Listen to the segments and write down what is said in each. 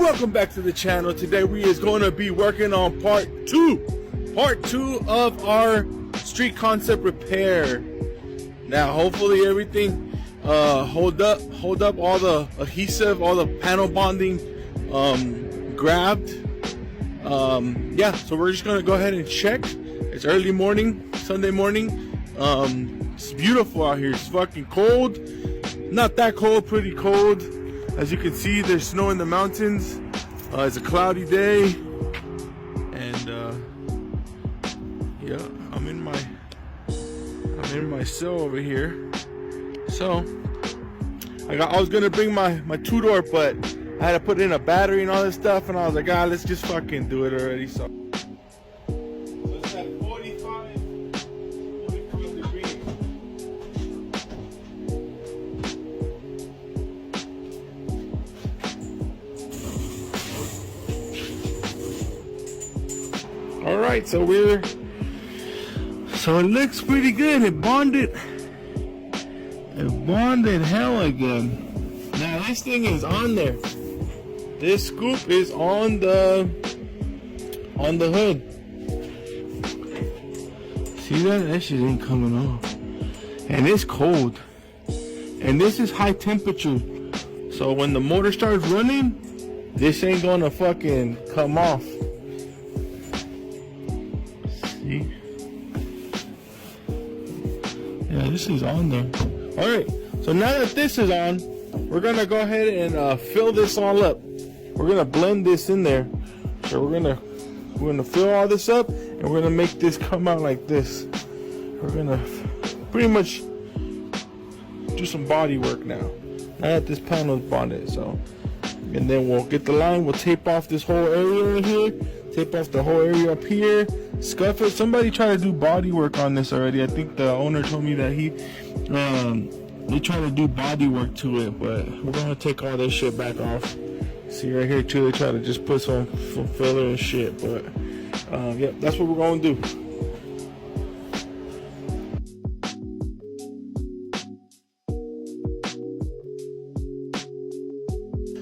Welcome back to the channel. Today we is going to be working on part two of our street concept repair. Now hopefully everything hold up all the adhesive, all the panel bonding grabbed. Yeah, so we're just gonna go ahead and check. It's early morning, Sunday morning. It's beautiful out here. It's fucking cold, not that cold, pretty cold. As you can see, there's snow in the mountains. It's a cloudy day, and yeah, I'm in my cell over here. So I was gonna bring my two-door, but I had to put in a battery and all this stuff, and I was like, let's just fucking do it already. So it's at 45 degrees. All right, so it looks pretty good. It bonded hella good. Now this thing is on there. This scoop is on the hood. See that? That shit ain't coming off. And it's cold. And this is high temperature. So when the motor starts running, this ain't gonna fucking come off. See? Yeah, this is on there. Alright, so now that this is on, we're gonna go ahead and fill this all up. We're gonna blend this in there. So we're gonna fill all this up, and we're gonna make this come out like this. We're gonna pretty much do some body work now. Now that this panel is bonded, so, and then we'll get the line. We'll tape off this whole area right here. Tape off the whole area up here. Scuff it. Somebody tried to do body work on this already. I think the owner told me that they tried to do body work to it, but we're gonna take all this shit back off. See right here too, they try to just put some filler and shit, but yeah, that's what we're gonna do.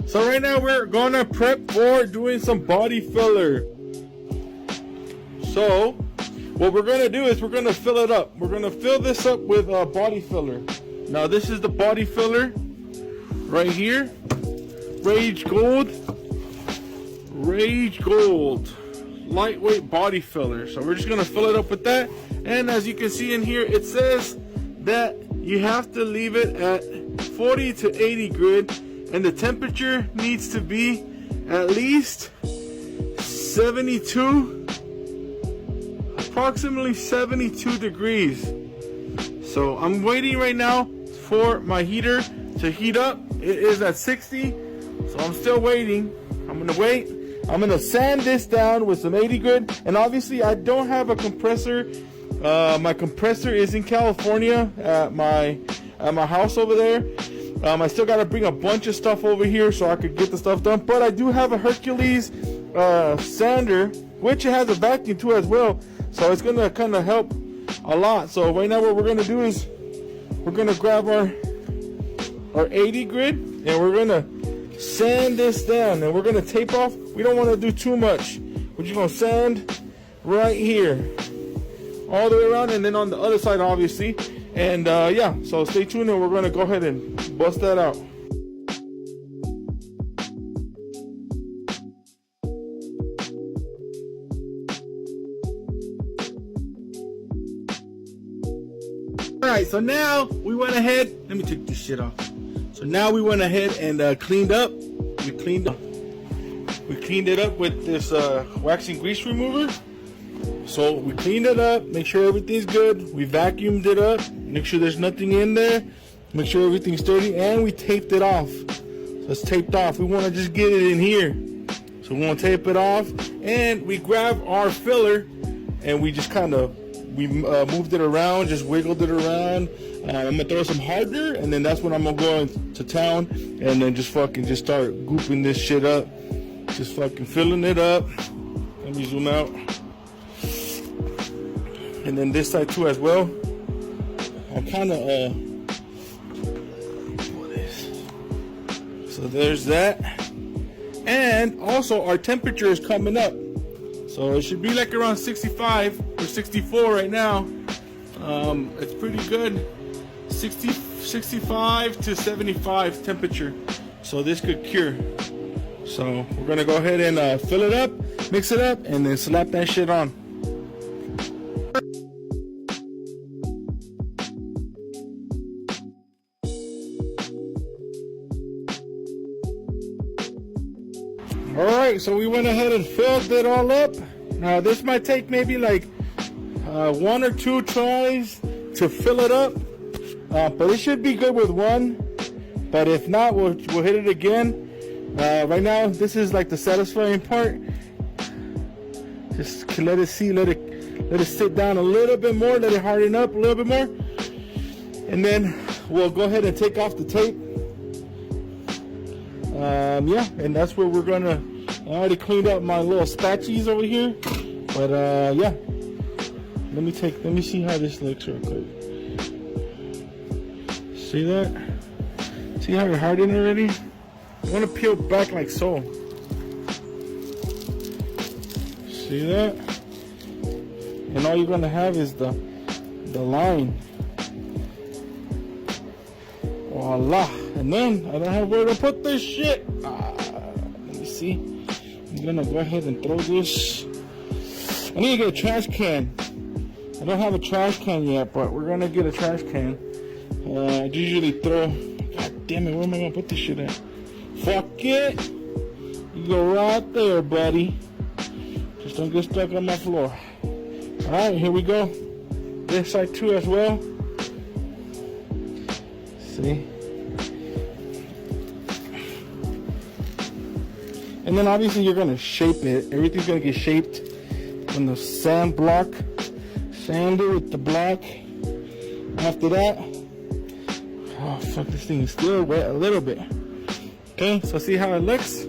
So right now we're gonna prep for doing some body filler. So what we're gonna do is we're gonna fill it up. We're gonna fill this up with body filler. Now this is the body filler right here. Rage Gold, lightweight body filler. So we're just gonna fill it up with that. And as you can see in here, it says that you have to leave it at 40 to 80 grid, and the temperature needs to be at least 72, approximately 72 degrees. So I'm waiting right now for my heater to heat up. It is at 60. So I'm still waiting. I'm gonna wait. I'm gonna sand this down with some 80 grit, and obviously I don't have a compressor. My compressor is in California at my house over there. I still gotta bring a bunch of stuff over here so I could get the stuff done. But I do have a Hercules sander, which has a vacuum too as well. So it's gonna kind of help a lot. So right now what we're gonna do is we're gonna grab our 80 grit, and we're gonna sand this down, and we're gonna tape off. We don't want to do too much. We're just gonna sand right here all the way around, and then on the other side obviously. And yeah, so stay tuned, and we're gonna go ahead and bust that out. Alright, so now we went ahead, let me take this shit off. So now we went ahead and cleaned up. We cleaned it up with this wax and grease remover. So we cleaned it up, make sure everything's good. We vacuumed it up, make sure there's nothing in there, make sure everything's sturdy, and we taped it off. So it's taped off. We want to just get it in here. So we want to tape it off, and we grab our filler, and we just kind of moved it around, just wiggled it around. I'm gonna throw some hardener, and then that's when I'm gonna go into town, and then just start gooping this shit up, just fucking filling it up. Let me zoom out, and then this side too as well. I'm kind of So there's that. And also our temperature is coming up. So it should be like around 65 or 64 right now. It's pretty good. 65 to 75 temperature. So this could cure. So we're gonna go ahead and fill it up, mix it up, and then slap that shit on. Alright, so we went ahead and filled it all up. Now this might take maybe like 1 or 2 tries to fill it up. But it should be good with one. But if not, we'll hit it again. Right now, this is like the satisfying part. Just let it sit down a little bit more, let it harden up a little bit more. And then we'll go ahead and take off the tape. Yeah, and that's where we're gonna. I already cleaned up my little spatchies over here, but yeah. Let me see how this looks real quick. See that? See how it hardened already? I want to peel back like so. See that? And all you're gonna have is the line. Voila! And then I don't have where to put this shit. Let me see. I'm gonna go ahead and throw this. I need to get a trash can. I don't have a trash can yet, but we're gonna get a trash can. I usually throw. God damn it! Where am I gonna put this shit at? Fuck it! You go right there, buddy. Just don't get stuck on my floor. All right, here we go. This side too as well. See? And then obviously you're gonna shape it. Everything's gonna get shaped from the sand block. Sand it with the block. After that, oh fuck, this thing is still wet a little bit. Okay, so see how it looks?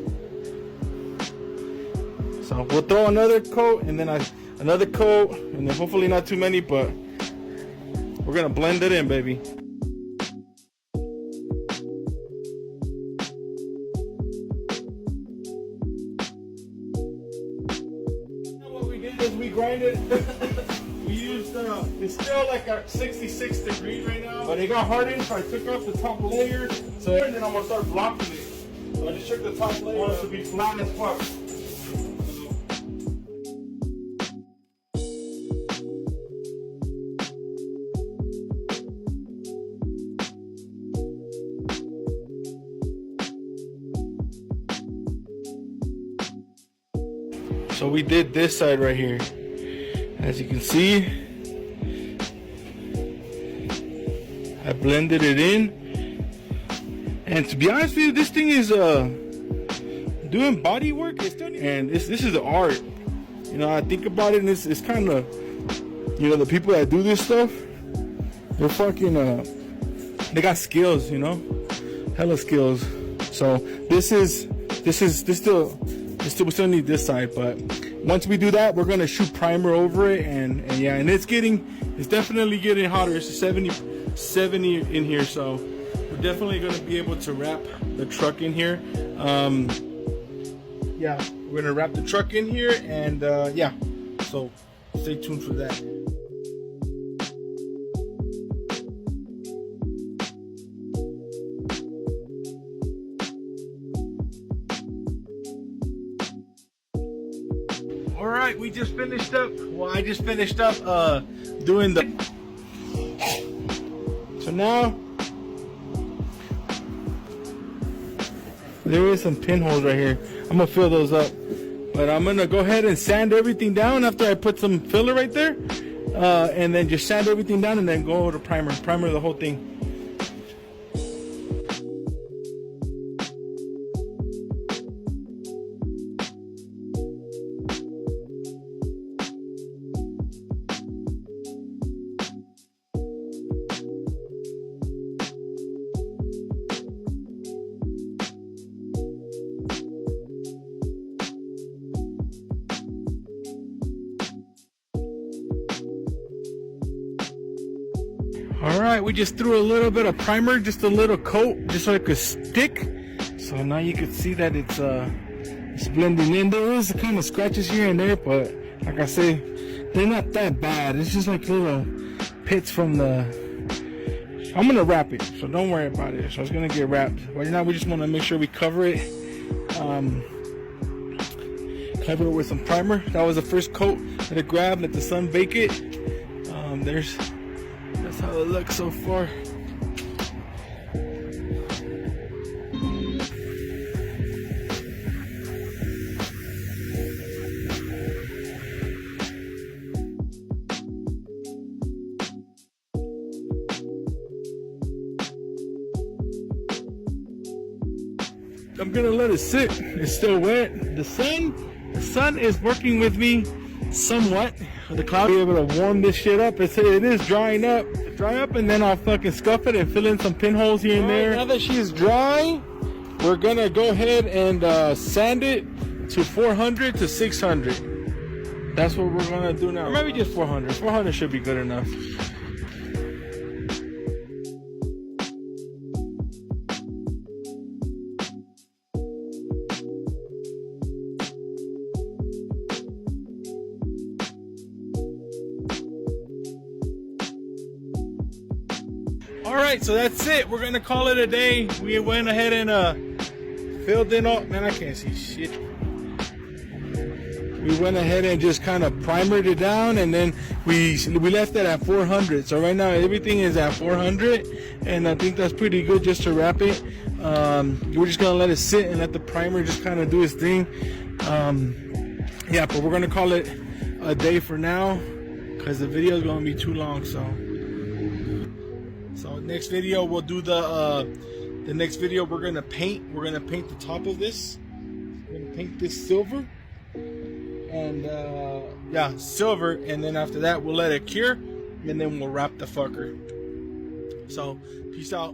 So we'll throw another coat and then another coat, and then hopefully not too many, but we're gonna blend it in, baby. What we did is we grinded. We used it's still like at 66 degrees right now, but it got hardened, so I took off the top layer. So and then I'm gonna start blocking it. So I just took the top layer. I want it to be flat as fuck. So we did this side right here. As you can see, I blended it in. And to be honest with you, this thing is doing body work. And this is the art. You know, I think about it, and it's kind of, you know, the people that do this stuff, they're fucking, they got skills, you know, hella skills. So we still need this side, but once we do that, we're gonna shoot primer over it, and yeah, and it's definitely getting hotter. It's 70 in here, so we're definitely gonna be able to wrap the truck in here. Yeah, we're gonna wrap the truck in here, and yeah, so stay tuned for that. Alright, we just finished up. Well, I just finished up doing the. So now there is some pinholes right here. I'm gonna fill those up, but I'm gonna go ahead and sand everything down after I put some filler right there, and then just sand everything down and then go to primer the whole thing. Alright, we just threw a little bit of primer, just a little coat, just so it could stick. So now you can see that it's It's blending in. There is kind of scratches here and there, but like I say, they're not that bad. It's just like little pits from the... I'm gonna wrap it, so don't worry about it. So it's gonna get wrapped. Right now we just want to make sure we cover it. Cover it with some primer. That was the first coat. Let it grab, let the sun bake it. That's how it looks so far. I'm gonna let it sit. It's still wet. The sun is working with me somewhat. The cloud be able to warm this shit up. It is drying up. Dry up, and then I'll fucking scuff it and fill in some pinholes here and there. Now that she's dry, we're gonna go ahead and sand it to 400 to 600. That's what we're gonna do now. Or maybe just 400. 400 should be good enough. Alright, so that's it. We're gonna call it a day. We went ahead and filled in all... Man, I can't see shit. We went ahead and just kind of primered it down, and then we left it at 400. So right now everything is at 400, and I think that's pretty good just to wrap it. We're just gonna let it sit and let the primer just kind of do its thing. Yeah, but we're gonna call it a day for now because the video is gonna be too long. So next video we'll do the next video we're gonna paint the top of this. We're gonna paint this silver, and yeah, silver, and then after that we'll let it cure, and then we'll wrap the fucker. So peace out.